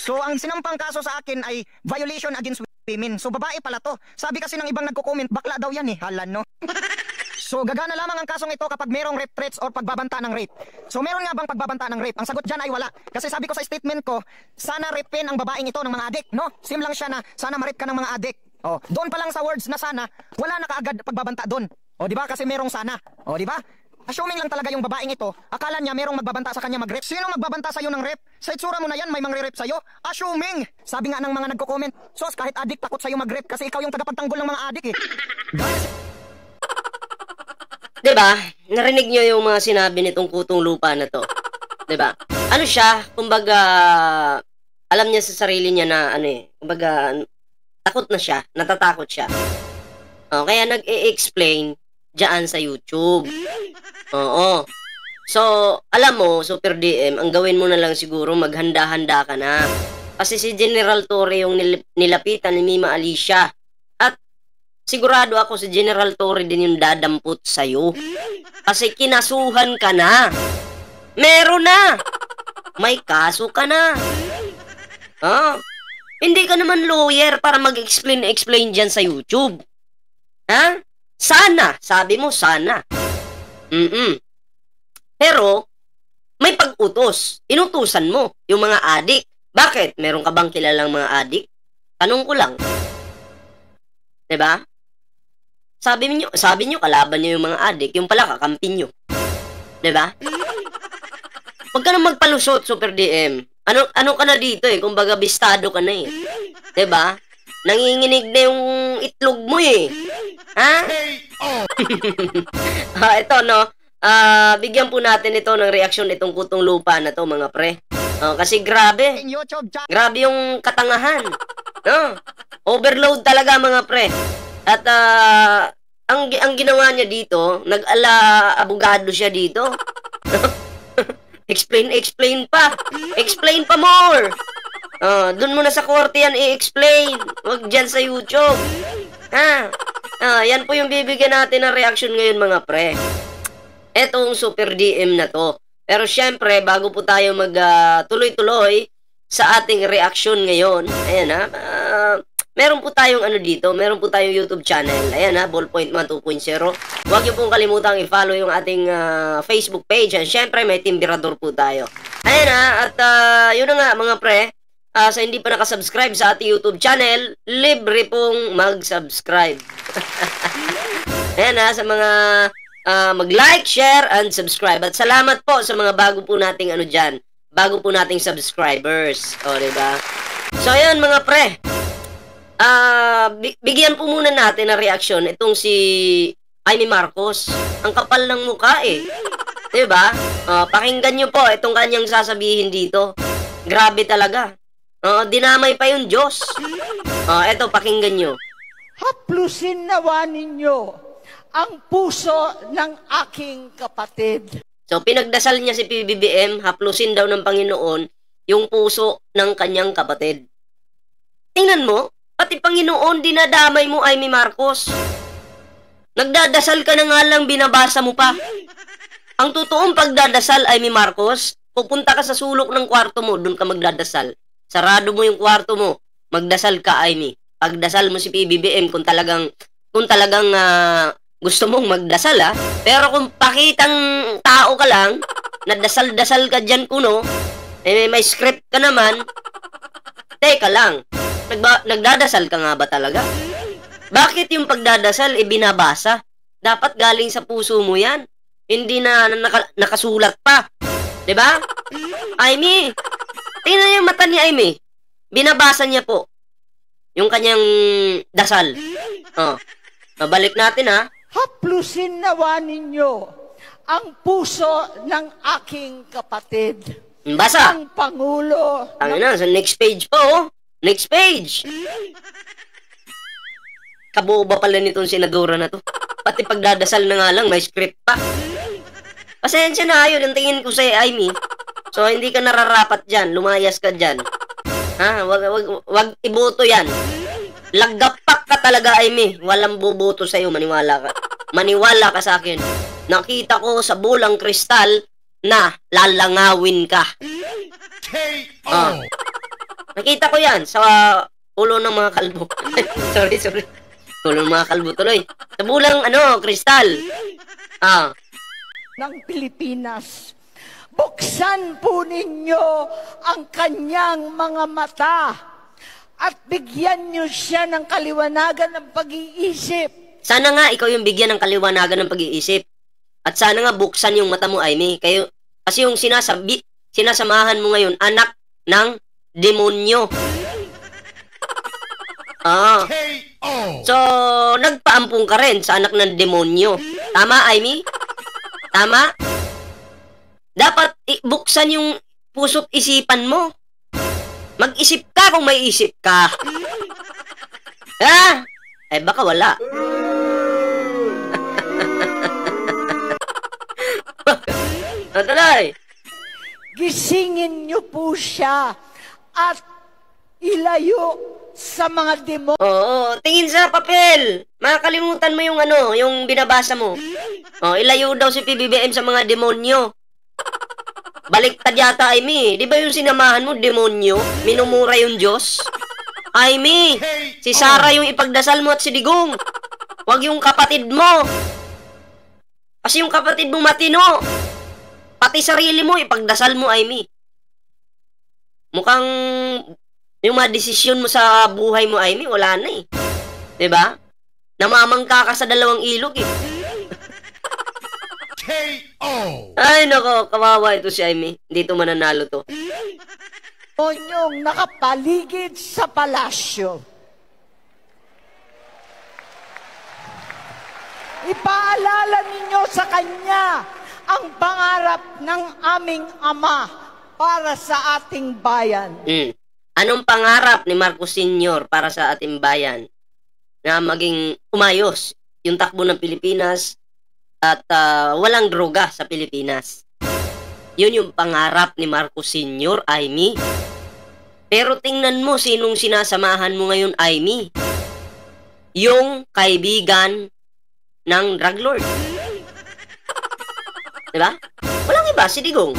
So ang sinampang kaso sa akin ay violation against women. So babae pala to. Sabi kasi ng ibang nagko-comment, bakla daw yan eh. Halan, no? So gagana lamang ang kasong ito kapag merong rape threats or pagbabanta ng rape. So meron nga bang pagbabanta ng rape? Ang sagot dyan ay wala. Kasi sabi ko sa statement ko, sana rapein ang babaeng ito ng mga adik, no? Sim lang siya na sana ma-rape ka ng mga adik. Oh, doon pa lang sa words na sana, wala na kaagad pagbabanta doon. O di ba? Kasi merong sana. O di ba? Assuming lang talaga yung babaeng ito, akala niya merong magbabanta sa kanya mag-rape. Sino magbabanta sa iyo ng rape? Sa itsura mo na yan, may mangre-rape sa iyo? Assuming! Sabi nga ng mga nagko-comment, sos, kahit adik takot sa iyo mag-rape kasi ikaw yung tagapagtanggol ng mga adik eh. Guys, diba? Narinig nyo yung mga sinabi nitong kutong lupa na to. Diba? Ano siya? Kumbaga, alam niya sa sarili niya na ano eh. Kumbaga, takot na siya. Natatakot siya. Kaya nag-e-explain dyan sa YouTube. Oo. So, alam mo, Super DM, ang gawin mo na lang siguro, maghanda-handa ka na. Kasi si General Torre yung nilapitan ni Mima Alicia. At sigurado ako si General Torre din yung dadampot sa'yo. Kasi kinasuhan ka na. Meron na. May kaso ka na. Hindi ka naman lawyer para mag-explain dyan sa YouTube. Ha? Sana. Sabi mo, sana. Pero, may pag-utos. Inutusan mo yung mga adik. Bakit? Meron ka bang kilalang mga adik? Tanong ko lang. Diba? Sabi nyo, kalaban nyo yung mga adik. Yung pala, kakampi nyo. Diba? Huwag ka na magpalusot, Super DM. Ano ka na dito eh? Kumbaga, bistado ka na eh. Diba? Nanginginig na yung itlog mo eh. Ha? Ito, no? Bigyan po natin ito ng reaksyon itong kutong lupa na to, mga pre. Kasi grabe. Grabe yung katangahan. No? Overload talaga, mga pre. At ang ginawa niya dito, nag-ala abogado siya dito. Explain pa. Explain pa more. Doon mo na sa korte yan i-explain. Huwag dyan sa YouTube. Yan po yung bibigyan natin ng reaction ngayon, mga pre. Etong Super DM na to. Pero syempre, bago po tayo tuloy-tuloy sa ating reaction ngayon, ayan meron po tayong dito, meron po tayong YouTube channel. Ayan Ballpoint Man 2.0. Huwag niyo pong kalimutang i-follow yung ating Facebook page. And syempre, may Timbirador po tayo. Ayan at yun na nga, mga pre. Sa hindi pa nakasubscribe sa ating YouTube channel, libre pong mag-subscribe. Ayan sa mga mag-like, share, and subscribe. At salamat po sa mga bago po nating bago po nating subscribers. O, diba? So, ayan mga pre. Bigyan po muna natin ng reaksyon itong si Amy Marcos. Ang kapal ng mukha eh. Diba? Pakinggan nyo po itong kanyang sasabihin dito. Grabe talaga. Dinamay pa yung Diyos. Eto, pakinggan nyo. Haplusin nawa ninyo ang puso ng aking kapatid. So, pinagdasal niya si PBBM, haplusin daw ng Panginoon yung puso ng kanyang kapatid. Tingnan mo, pati Panginoon dinadamay mo, Amy Marcos. Nagdadasal ka na nga lang, binabasa mo pa. Ang totoong pagdadasal, Amy Marcos, pupunta ka sa sulok ng kwarto mo, doon ka magdadasal. Sarado mo yung kwarto mo, magdasal ka, Amy. Pagdasal mo si PBBM kung talagang gusto mong magdasal Pero kung pakitang tao ka lang, nadasal-dasal ka dyan kuno, may script ka naman, teka lang, nagdadasal ka nga ba talaga? Bakit yung pagdadasal binabasa? Dapat galing sa puso mo yan. Hindi na nakasulat pa. Diba? Amy, tingnan yung mata ni Amy. Binabasa niya po yung kanyang dasal. Balik natin Haplusin nawa ninyo ang puso ng aking kapatid. Basa. Ang Pangulo. Sa next page po. Next page. Kaboba pala nitong senadora na to. Pati pagdadasal na nga lang, may script pa. Pasensya na, yun ang tingin ko sa Amy. So, hindi ka nararapat dyan. Lumayas ka dyan. Wag iboto yan. Lagapak ka talaga, Amy. Walang boboto sa'yo, maniwala ka. Maniwala ka sa akin. Nakita ko sa bulang kristal na lalangawin ka. Nakita ko yan sa ulo ng mga kalbo. sorry. Ulo ng mga kalbo tuloy. Sa bulang, kristal. ng Pilipinas. Buksan po ninyo ang kanyang mga mata at bigyan niyo siya ng kaliwanagan ng pag-iisip. Sana nga ikaw yung bigyan ng kaliwanagan ng pag-iisip. At sana nga buksan yung mata mo, Aimee. Kasi yung sinasamahan mo ngayon, anak ng demonyo. So, nagpaampung ka rin sa anak ng demonyo. Tama, Aimee? Tama? Dapat buksan yung puso't isipan mo. Mag-isip ka kung may isip ka. Baka wala. Tuloy. Gisingin niyo po siya at ilayo sa mga demonyo. Oo, tingin sa papel. Makakalimutan mo yung binabasa mo. Ilayo daw si PBBM sa mga demonyo. Baliktad yata, Aimee. Di ba yung sinamahan mo, demonyo? Minumura yung Diyos? Aimee, si Sarah yung ipagdasal mo at si Digong. Huwag yung kapatid mo. Kasi yung kapatid mo matino. Pati sarili mo, ipagdasal mo, Aimee. Mukhang yung mga desisyon mo sa buhay mo, Aimee, wala na eh. Diba? Namamangka ka sa dalawang ilog eh. Ay, nako, kawawa ito si Aimee. Hindi ito mananalo to. Demonyong nakapaligid sa palasyo. Ipaalala ninyo sa kanya ang pangarap ng aming Ama para sa ating bayan. Anong pangarap ni Marcos Sr. para sa ating bayan? Na maging umayos yung takbo ng Pilipinas at walang droga sa Pilipinas. Yun yung pangarap ni Marcos Sr., Aimee. Pero tingnan mo sinong sinasamahan mo ngayon, Aimee. Yung kaibigan ng drug lord. Diba? Walang iba, si Digong.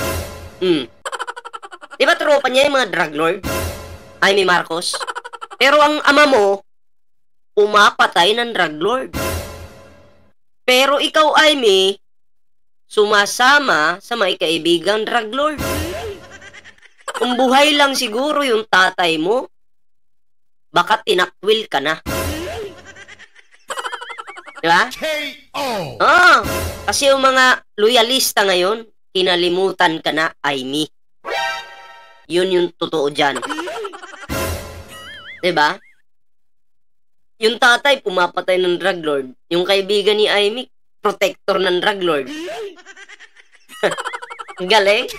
Diba tropa niya yung mga drug lord? Aimee Marcos. Pero ang ama mo, umapatay ng drug lord. Pero ikaw, Aimee, sumasama sa may kaibigang drug lord. Kung buhay lang siguro yung tatay mo, baka tinakwil ka na. Diba? Kasi yung mga loyalista ngayon, kinalimutan ka na, Aimee. Yun yung totoo dyan. Diba? Yung tatay, pumapatay ng drug lord. Yung kaibigan ni Aimee, protector ng drug lord. Galing?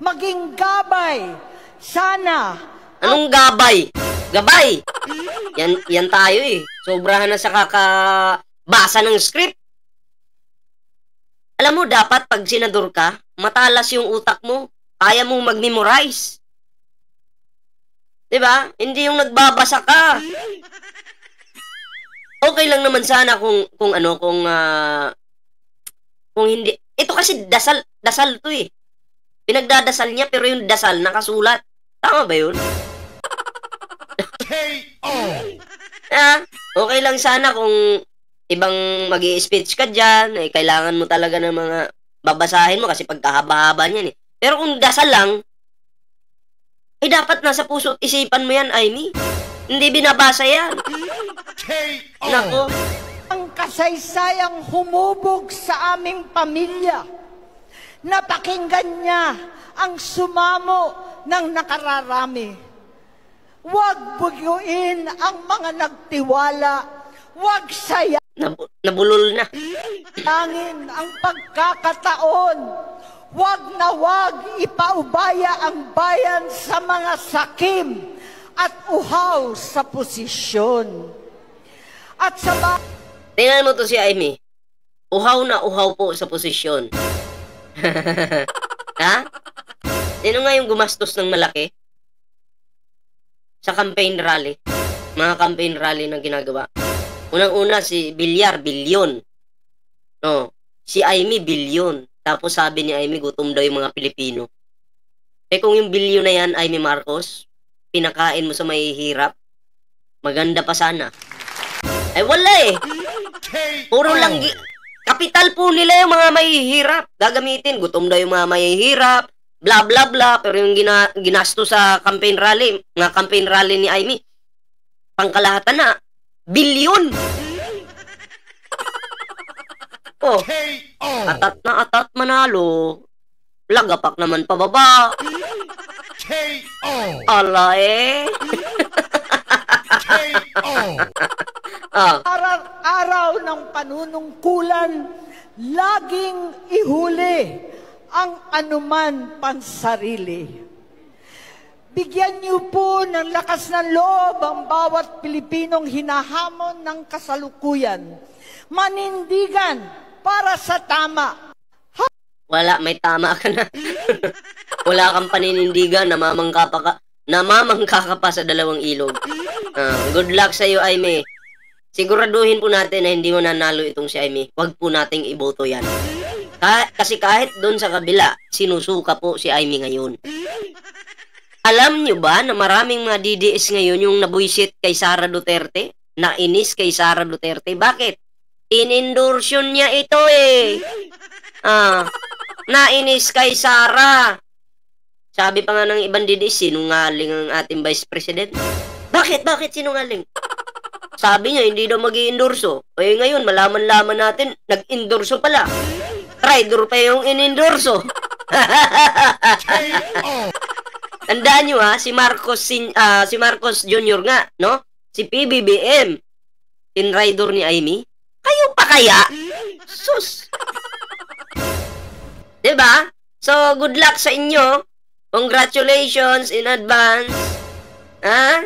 Maging gabay. Sana. Anong gabay? Gabay! Yan tayo eh. Sobrahan na sa kakabasa ng script. Alam mo, dapat pag senador ka, matalas yung utak mo. Kaya mo mag-memorize. Diba? Hindi yung nagbabasa ka. Okay lang naman sana kung hindi. Ito kasi dasal to eh. Pinagdadasal niya pero yung dasal nakasulat. Tama ba yun? Okay lang sana kung ibang magi-speech ka dyan, kailangan mo talaga ng mga babasahin mo kasi pagkahaba-haba niyan eh. Pero kung dasal lang, dapat nasa puso at isipan mo yan, Aimee. Hindi binabasa yan. Nako. Ang kasaysayang humubog sa aming pamilya. Napakinggan niya ang sumamo ng nakararami. Huwag buyuin ang mga nagtiwala. Huwag saya. Nabulol na. Tangin ang pagkakataon. Huwag na huwag ipaubaya ang bayan sa mga sakim at uhaw sa posisyon. At sa tingnan mo to si Aimee. Uhaw na uhaw po sa posisyon. Ha? Sino nga yung gumastos ng malaki? Sa campaign rally. Mga campaign rally na ginagawa. Unang-una si Villar, bilyon. No, si Aimee, bilyon. Tapos sabi ni Aimee, gutom daw yung mga Pilipino. Eh kung yung bilyon na yan ay ni Marcos, pinakain mo sa mahihirap, maganda pa sana. Eh wala eh. Puro lang kapital po nila yung mga mahihirap. Gagamitin, gutom daw yung mga mahihirap, bla bla bla, pero yung ginasto sa campaign rally, mga campaign rally ni Amy, pangkalahatan na, bilyon. Oh, atat na atat manalo. Lagapak naman pababa. Ala eh. Araw-araw ng panunungkulan, laging ihuli ang anuman pansarili. Bigyan niyo po ng lakas ng loob ang bawat Pilipinong hinahamon ng kasalukuyan. Manindigan para sa tama. Wala, may tama ka na. Wala kang paninindigan, namamangka ka pa sa dalawang ilog. Good luck sa iyo, Aimee. Siguraduhin po natin na hindi mo nanalo itong si Aimee. Huwag po nating iboto yan. Kasi kahit doon sa kabila, sinusuka po si Aimee ngayon. Alam nyo ba na maraming mga DDS ngayon yung nabuisit kay Sara Duterte? Nainis kay Sara Duterte? Bakit? In-endorsion niya ito eh. Nainis kay Sara. Sabi pa nga ng ibang DDS, sinungaling ang ating Vice President. Bakit? Bakit sinungaling? Sabi niya, hindi daw mag-i-endorso. Eh ngayon, malaman-laman natin, nag-endorso pala. Traitor pa yung in-endorso. Tandaan nyo ha, si Marcos Jr. nga, no? Si PBBM. Tinraidor ni Aimee. Kayo pa kaya? Sus! Diba? So, good luck sa inyo. Congratulations in advance. Ha?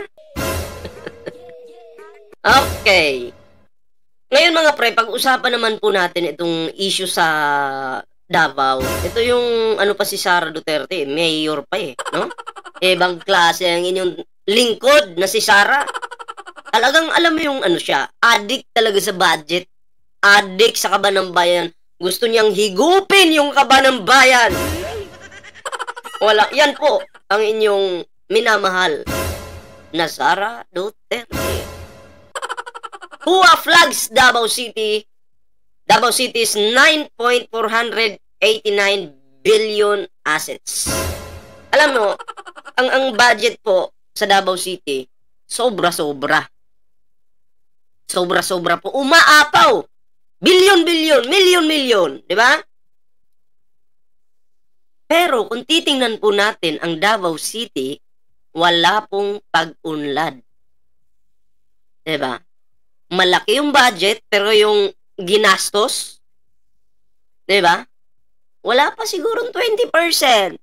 Okay. Ngayon mga pre, pag-usapan naman po natin itong issue sa Davao. Ito yung ano pa si Sara Duterte, mayor pa eh, no? Ibang klase ang inyong lingkod na si Sara. Talagang alam mo yung ano siya, addict talaga sa budget. Addict sa kaba ng bayan. Gusto niyang higupin yung kaba ng bayan. Wala, yan po ang inyong minamahal na Sara Duterte. Hua flags Davao City. Davao City's 9.489 billion assets. Alam mo, ang budget po sa Davao City, sobra-sobra. Sobra-sobra po. Umaapaw. Bilyon-bilyon, milyon-milyon. Di ba? Pero kung titingnan po natin ang Davao City, wala pong pag-unlad. Di ba? Malaki yung budget, pero yung ginastos, di ba? Wala pa sigurong 20%.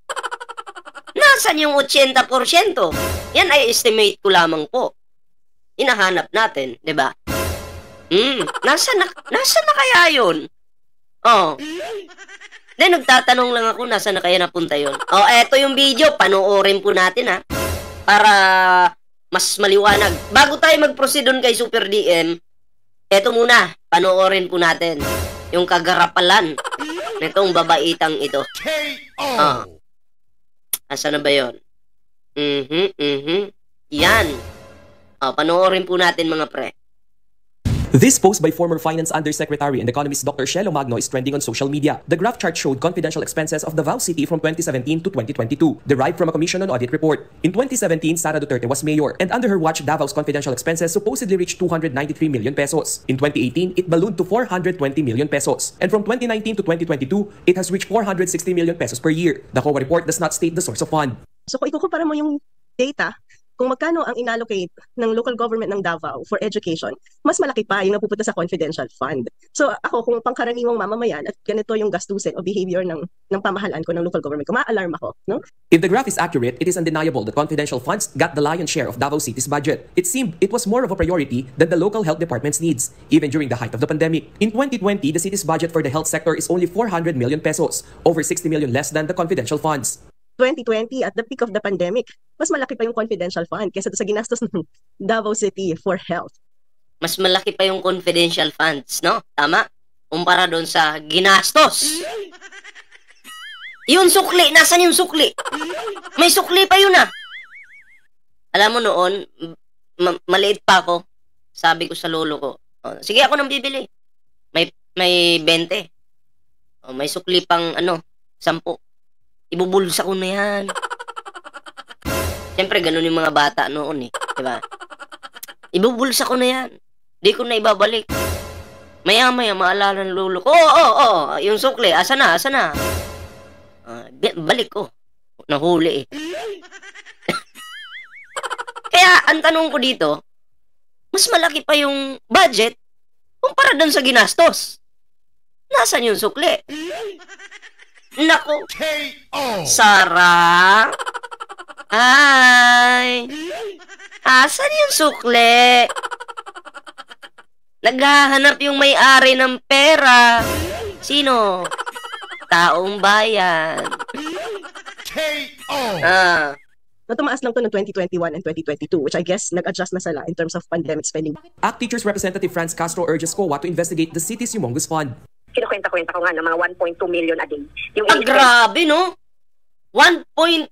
Nasaan yung 80%? Yan ay estimate ko lamang po. Hinahanap natin, di ba? Nasaan na kaya yun? Oh. Then, nagtatanong lang ako, nasaan na kaya napunta yun? Oh, eto yung video, panoorin po natin ha. Para mas maliwanag. Bago tayo mag-proceed dun kay Super DM, eto muna, panoorin po natin yung kagarapalan nitong babaitang ito. Asa na ba yun? Yan. Panoorin po natin mga pre. This post by former Finance Undersecretary and economist Dr. Shelo Magno is trending on social media. The graph chart showed confidential expenses of Davao City from 2017 to 2022, derived from a Commission on Audit report. In 2017, Sara Duterte was mayor, and under her watch, Davao's confidential expenses supposedly reached 293 million pesos. In 2018, it ballooned to 420 million pesos. And from 2019 to 2022, it has reached 460 million pesos per year. The COA report does not state the source of fund. So kung ikukumpara mo yung data, kung magkano ang inallocate ng local government ng Davao for education, mas malaki pa yung napupunta sa confidential fund. So ako, kung pangkaraniwang mamamayan at ganito yung gastusin o behavior ng pamahalaan ko ng local government ko, ma-alarm ako. No? If the graph is accurate, it is undeniable that confidential funds got the lion's share of Davao City's budget. It seemed it was more of a priority than the local health department's needs, even during the height of the pandemic. In 2020, the city's budget for the health sector is only 400 million pesos, over 60 million less than the confidential funds. 2020, at the peak of the pandemic, mas malaki pa yung confidential fund kaysa sa ginastos ng Davao City for health. Mas malaki pa yung confidential funds, no? Tama? Kumpara doon sa ginastos. Yun sukli, nasan yung sukli? May sukli pa yun ah. Alam mo noon, maliit pa ako. Sabi ko sa lolo ko, oh, sige ako nang bibili. May 20. Oh, may sukli pang 10. Ibubulsa ko na yan. Siyempre, ganun yung mga bata noon eh. Diba? Ibubulsa ko na yan. Di ko na ibabalik. Maya-maya, maalala ng lolo ko, yung sukli, asa na? Balik ko. Nahuli eh. Kaya, ang tanong ko dito, mas malaki pa yung budget kumpara dun sa ginastos. Nasaan yung sukli? Nako. Sara? Ay. Asan yung sukli? Naghahanap yung may-ari ng pera. Sino? Taong bayan. Ah. Na tumaas lang to noong 2021 and 2022, which I guess nag-adjust na sila in terms of pandemic spending. ACT Teachers Representative Franz Castro urges COA to investigate the city's humongous fund. Kinukwenta-kwenta ko nga ng mga 1.2 million a day. Yung grabe, no? 1.2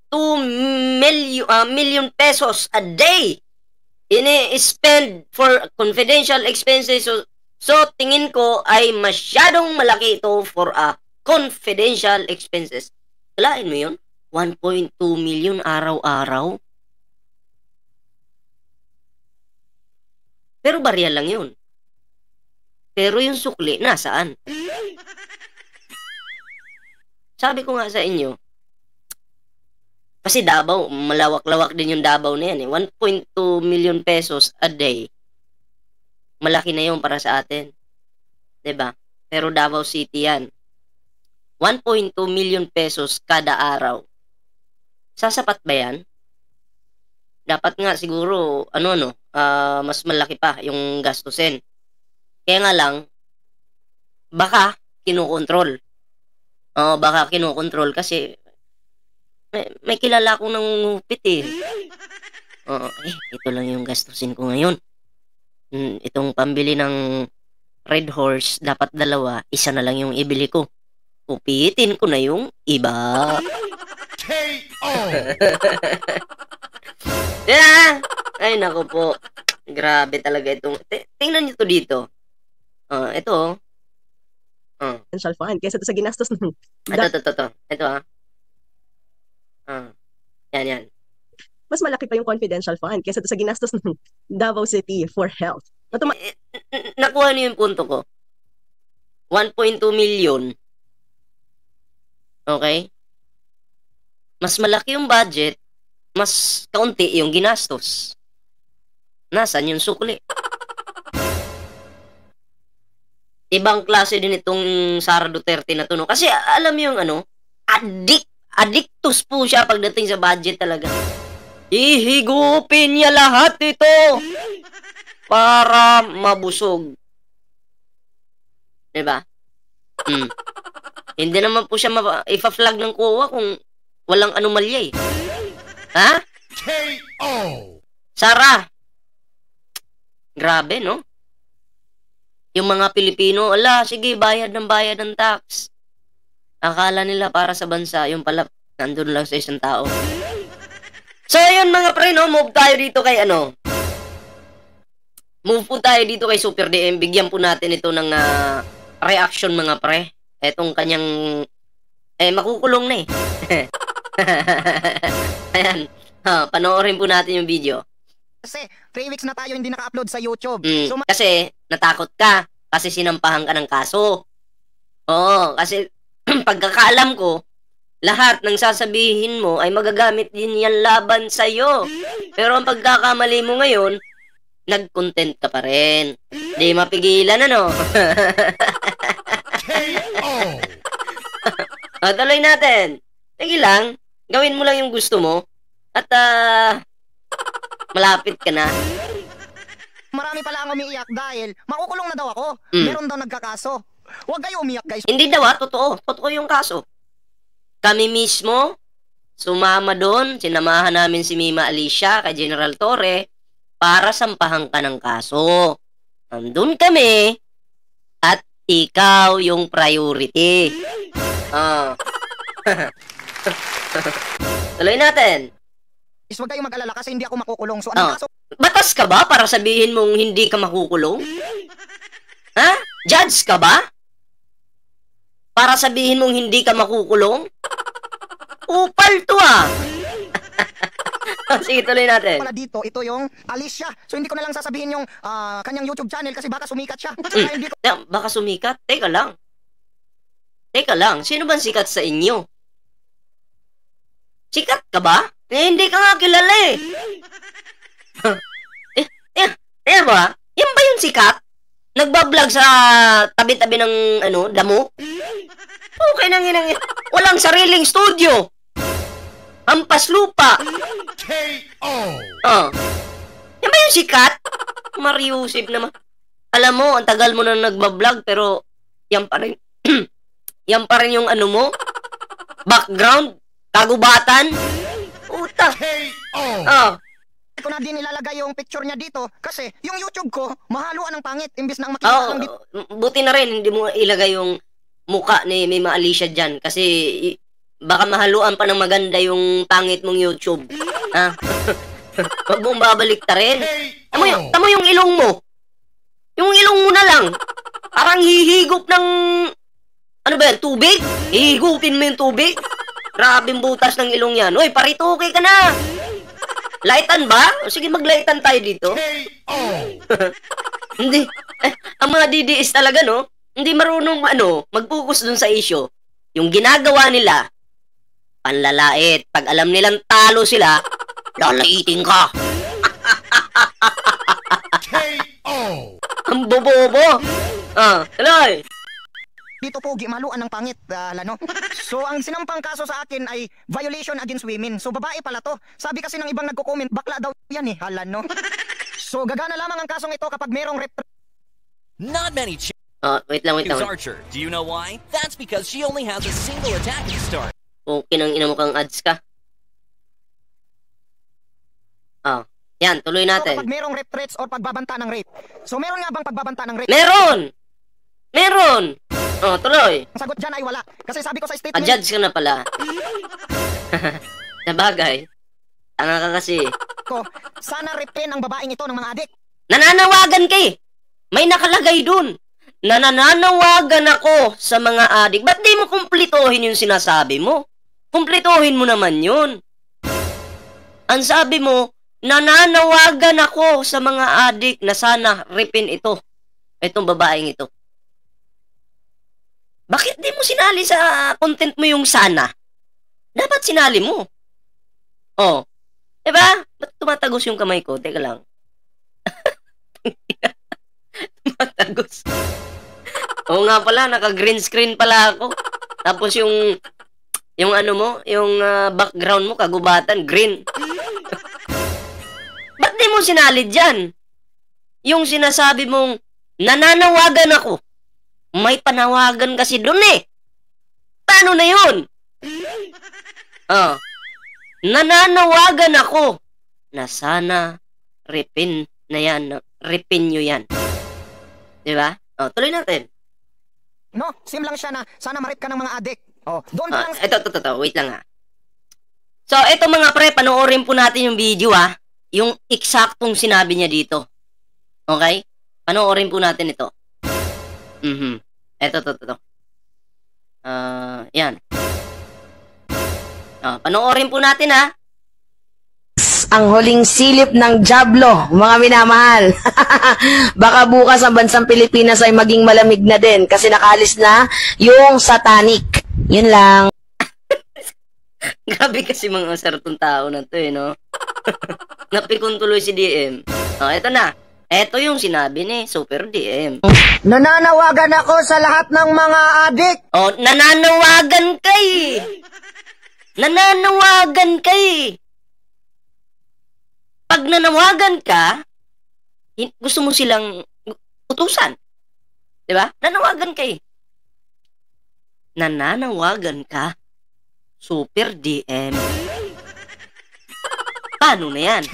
million pesos a day ini-spend for confidential expenses. So, tingin ko ay masyadong malaki ito for confidential expenses. Kalain mo yun? 1.2 million araw-araw? Pero barya lang yun. Pero yung sukli, nasaan? Sabi ko nga sa inyo, kasi Davao, malawak-lawak din yung Davao na yan eh. 1.2 million pesos a day. Malaki na yun para sa atin. 'Di ba? Pero Davao City yan. 1.2 million pesos kada araw. Sasapat ba yan? Dapat nga siguro, mas malaki pa yung gastusin. Kaya nga lang, baka kinukontrol. Baka kinukontrol kasi may kilala akong nangungupit eh. Ito lang yung gastusin ko ngayon. Itong pambili ng Red Horse, dapat 2, isa na lang yung ibili ko. Upitin ko na yung iba. Yeah! Ay, naku po. Grabe talaga itong... Tingnan nyo to dito. Ito. Financial fund kaysa sa ginastos ng... Ito yan. Mas malaki pa yung confidential fund kaysa sa ginastos ng Davao City for health. Nakuha niyo yung punto ko. 1.2 million. Okay? Mas malaki yung budget, mas kaunti yung ginastos. Nasaan yung sukli? Ibang klase din itong Sara Duterte na to, no? Kasi alam mo yung addictus po siya pagdating sa budget talaga. Ihigupin niya lahat ito para mabusog. Diba? Hindi naman po siya ipa-flag ng COA kung walang anomalya eh. Ha? K.O. Sara! Grabe, no? Yung mga Pilipino, sige, bayad ng tax. Akala nila para sa bansa, yung pala, nandun lang sa isang tao. So, ayun mga pre, no? Move tayo dito kay Move po tayo dito kay Super DM. Bigyan po natin ito ng reaction mga pre. Etong kanyang... makukulong na eh. Ayan. Panoorin po natin yung video. Kasi 3 weeks na tayo hindi naka-upload sa YouTube. Kasi natakot ka. Kasi sinampahan ka ng kaso. Oo, kasi pagkakaalam ko, lahat ng sasabihin mo ay magagamit din yan laban sa'yo. Pero ang pagkakamali mo ngayon, nag-content ka pa rin. Di mapigilan, ano? Tuloy natin. Sige lang, gawin mo lang yung gusto mo. At, malapit ka na. Marami pala ang umiiyak dahil makukulong na daw ako. Meron daw nagkakaso. Huwag kayo umiyak, guys. Hindi daw, totoo. Totoo yung kaso. Kami mismo, sumama doon, sinamahan namin si Mima Alicia kay General Torre para sampahan ka ng kaso. Nandun kami at ikaw yung priority. Tuloy natin. Is huwag kayong mag-alala kasi hindi ako makukulong. So, Oh. anong kaso? Batas ka ba para sabihin mong hindi ka makukulong? Ha? Judge ka ba? Para sabihin mong hindi ka makukulong? Upal to ah. Sige, tuloy natin. Wala dito, ito yung Alicia. So, hindi ko na lang sasabihin yung kanyang YouTube channel kasi baka sumikat siya. Kaya hindi ko Baka sumikat? Teka lang. Teka lang, sino bang sikat sa inyo? Sikat ka ba? Hindi ka nga kilala eh. Eh ba? Yan ba yung sikat? Nagbablog sa tabi-tabi ng damo? Okay nang inang walang sariling studio. Hampas lupa. Oh. Yan ba yung sikat? Mariusip naman. Alam mo, ang tagal mo na nagbablog pero yan pa rin. Yan pa rin yung mo? Background? Kagubatan? Puta. Oh. ko na din ilalagay yung picture niya dito kasi yung YouTube ko, mahaluan ng pangit imbis na ang makita lang dito. Buti na rin, hindi mo ilagay yung muka ni Mima Alicia dyan kasi baka mahaluan pa ng maganda yung pangit mong YouTube. Ha? Huwag mong babalik ta rin. Tamo yung ilong mo. Yung ilong mo na lang. Parang hihigop ng tubig? Hihigupin mo yung tubig? Grabing butas ng ilong yan. Uy, parituki ka na. Lightan ba? Sige, maglightan tayo dito. Hindi. Ang mga DDS talaga, no? Hindi marunong, mag-focus dun sa issue. Yung ginagawa nila, panlalait. Pag alam nilang talo sila, lalaitin ka. Ang bobobo. Tuloy. Dito po, maluan ng pangit, no? So, ang sinampang kaso sa akin ay violation against women. So, babae pala to. Sabi kasi ng ibang nagko-comment, bakla daw yan eh, no? So, gagana lamang ang kasong ito kapag merong Not many wait lang. Archer. Do you know why? That's because she only has a single attack at the start. Okay nang ina mo kang ads ka. Yan, tuloy natin. Kapag merong rape threats or pagbabanta ng rape. So, meron nga bang pagbabanta ng rape? Meron! Tuloy. Ang sagot dyan ay wala. Kasi sabi ko sa statement Judge ka na pala. Sabagay. Tanga ka kasi. ko, sana rapin ang babaeng ito ng mga adik. Nananawagan kay. May nakalagay dun. Nananawagan ako sa mga adik. Ba't di mo kumplituhin yung sinasabi mo? Kumplituhin mo naman yun. Ang sabi mo, nananawagan ako sa mga adik na sana rapin ito. Itong babaeng ito. Bakit di mo sinali sa content mo yung sana? Dapat sinali mo. Diba? Ba't tumatagos yung kamay ko? Teka lang. Tumatagos. Oo nga pala, naka-green screen pala ako. Tapos yung background mo, kagubatan, green. Ba't di mo sinali dyan? Yung sinasabi mong, nananawagan ako. May panawagan kasi doon eh. Paano na yun? Nananawagan ako na sana ripin na yan. Ripin nyo yan. Diba? Tuloy natin. No, sim lang siya na sana marip ka ng mga adik. Doon pa lang. Ito. Wait lang ha. So, ito mga pre, panoorin po natin yung video ha. Yung eksaktong sinabi niya dito. Okay? Panoorin po natin ito. Ito. Yan. Panoorin po natin ha. Ang huling silip ng Diablo, mga minamahal. Baka bukas ang bansang Pilipinas ay maging malamig na din kasi nakalis na yung satanic. Yun lang. Grabe kasi mga sartong tao na to no? Napikon tuloy si DM. Ito na. Ito yung sinabi ni Super DM. Nananawagan ako sa lahat ng mga adik. Nananawagan kay. Nananawagan kay. Pag nanawagan ka, gusto mo silang utusan. Diba? Nanawagan kay. Nananawagan ka. Super DM. Paano na yan?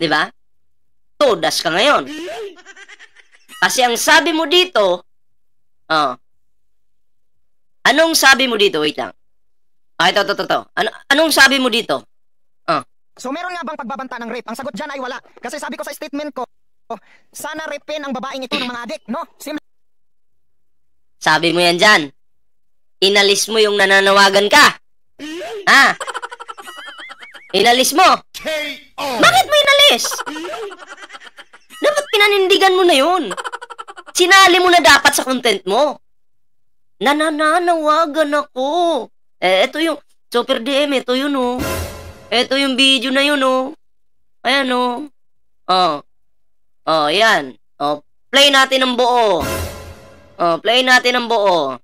Diba? Todas ka ngayon. Kasi ang sabi mo dito, anong sabi mo dito? Wait lang. Ito. Anong sabi mo dito? So meron nga bang pagbabanta ng rape? Ang sagot dyan ay wala. Kasi sabi ko sa statement ko, sana rapin ang babaeng ito ng mga adik, no? Sabi mo yan dyan. Inalis mo yung nananawagan ka. Ha? Inalis mo. Bakit mo inalis? Dapat pinanindigan mo na yun. Sinali mo na dapat sa content mo. Nananawagan ako. Ito yung Super DM, ito yun oh. Ito yung video na yun oh. Ayan oh. Yan. Play natin ang buo. Play natin ang buo.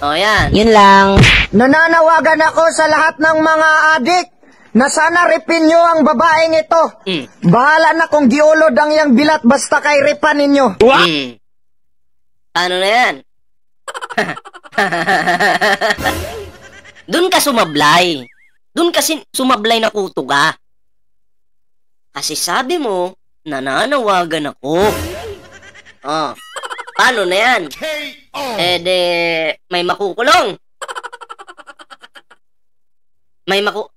Yan. Yun lang. Nananawagan ako sa lahat ng mga adik na sana ripin nyo ang babaeng ito. Bahala na kung giulod ang yang bilat basta kay ripan ninyo. Ano na yan? Doon ka sumablay. Doon kasi sumablay na kuto ka. Kasi sabi mo, nananawagan ako. Paano na yan? May makukulong.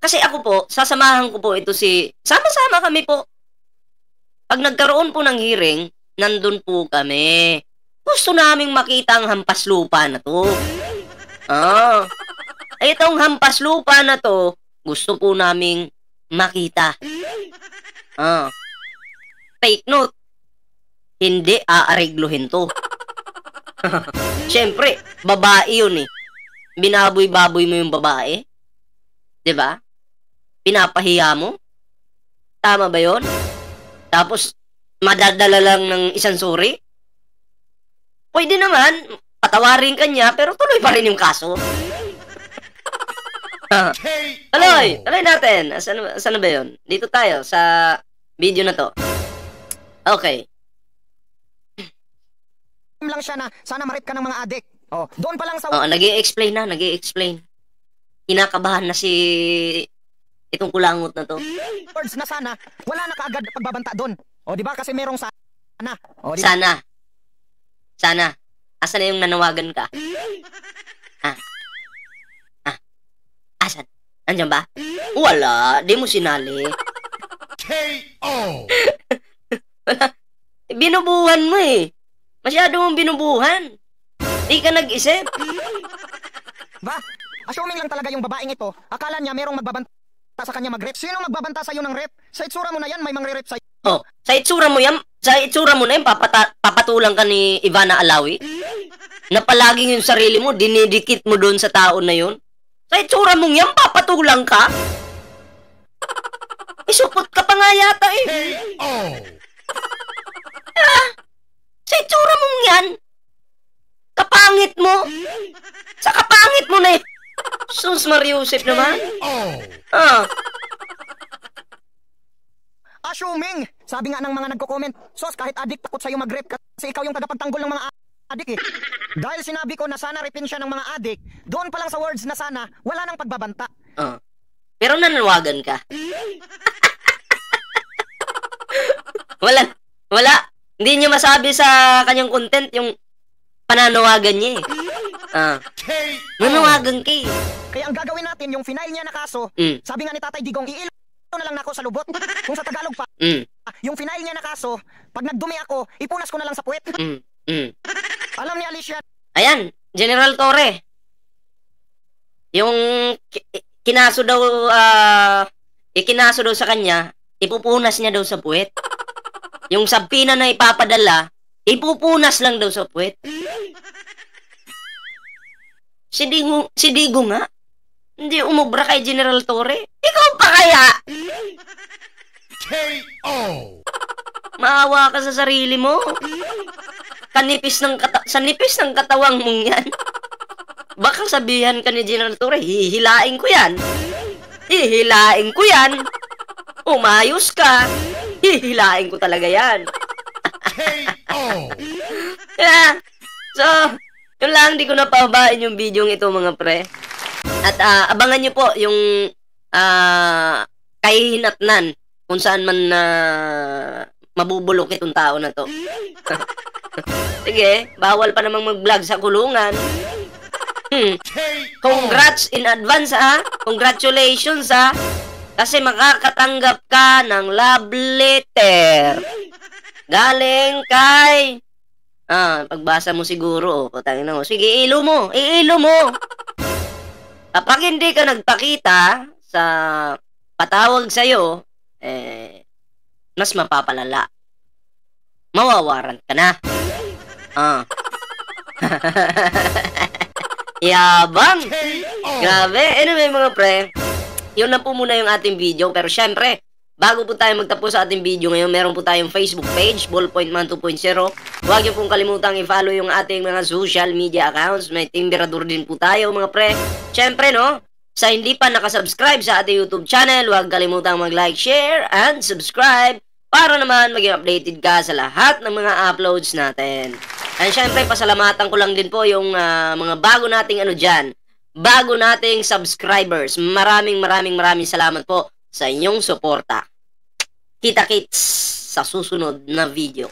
Kasi ako po, sasamahan ko po ito sama-sama kami po. Pag nagkaroon po ng hearing, nandun po kami. Gusto naming makita ang hampas lupa na to. Itong hampas lupa na to, gusto po naming makita. Fake note. Hindi aarigluhin to. Siyempre, babae yun eh. Binaboy-baboy mo yung babae. 'Di ba? Pinapahiya mo. Tama ba yun? Tapos, madadala lang ng isang suri? Pwede naman, patawarin ka niya, pero tuloy pa rin yung kaso. Tuloy natin. Saan na ba yun? Dito tayo, sa video na to. Okay. Lang siya na sana marip ka ng mga adik. Doon pa lang sa nag-i-explain. Kinakabahan na si itong kulangot na to. Words na sana, wala na kaagad pagbabanta doon. Di ba kasi merong sana. Diba? Sana. Asan na yung nanawagan ka? Asan? Andiyan ba? Wala, di mo sinali. KO! Wala. Binubuhan mo eh. Masyado mong binubuhan. Di ka nag-isip. Ba? Assuming lang talaga yung babaeng ito, akala niya merong magbabanta sa kanya mag-rep. Sino magbabanta sa'yo ng rep? Sa itsura mo na yan, may mang-rep sa'yo. Sa itsura mo na yan, papatulang ka ni Ivana Alawi. Na palaging yung sarili mo, dinidikit mo doon sa tao na yun. Sa itsura mong yan, papatulang ka. Isupot ka pa nga yata eh. Sa itsura mong yan, kapangit mo. Sa kapangit mo na eh. Sus Mariusip naman. Assuming, sabi nga ng mga nagko-comment, sos kahit adik takot sa'yo mag-rep kasi ikaw yung tagapagtanggol ng mga adik eh. Dahil sinabi ko na sana ripin siya ng mga adik, doon pa lang sa words na sana, wala nang pagbabanta. Pero nanawagan ka. Wala. Hindi niya masabi sa kanyang content yung pananawagan niya eh. Nanawagan ka eh. Kaya ang gagawin natin, yung final niya na kaso, sabi nga ni Tatay Digong, iilo na lang ako sa lubot. Kung sa Tagalog pa, yung final niya na kaso, pag nagdumi ako, ipunas ko na lang sa puwet. Alam ni Alicia. Ayan, General Torre. Yung kinaso daw sa kanya, ipupunas niya daw sa puwet. Yung sabpina na ipapadala, ipupunas lang daw sa puwet. Si Digo nga. Hindi umubra kay General Torre. Ikaw pa kaya? KO! Maawa ka sa sarili mo. Sa nipis ng katawang mong yan. Baka sabihan ka ni General Torre, hihilain ko yan. Umayos ka. Hihilain ko talaga yan. So, yun lang, di ko napababain yung video ito mga pre. At abangan nyo po yung kahihinatnan kung saan man mabubulok itong tao na to. Sige, bawal pa namang mag-vlog sa kulungan. Congrats in advance, ha? Congratulations, ha? Kasi makakatanggap ka ng love letter. Galing kay... pagbasa mo siguro. Putangin na mo. Sige, iilo mo. Iilo mo. Kapag hindi ka nagpakita sa patawag sa'yo, mas mapapalala. Mawawaran ka na. Yabang! Grabe. Anyway, mga pre, yun na po muna yung ating video. Pero syempre, bago po tayo magtapos sa ating video ngayon, meron po tayong Facebook page, Ballpoint Man 2.0. Huwag niyo pong kalimutang i-follow yung ating mga social media accounts. May Timberador din po tayo, mga pre. Syempre, no? Sa hindi pa nakasubscribe sa ating YouTube channel, huwag kalimutang mag-like, share, and subscribe para naman maging updated ka sa lahat ng mga uploads natin. And syempre, pasalamatan ko lang din po yung mga bago nating bago nating subscribers. Maraming salamat po sa inyong suporta. Kita-kits sa susunod na video.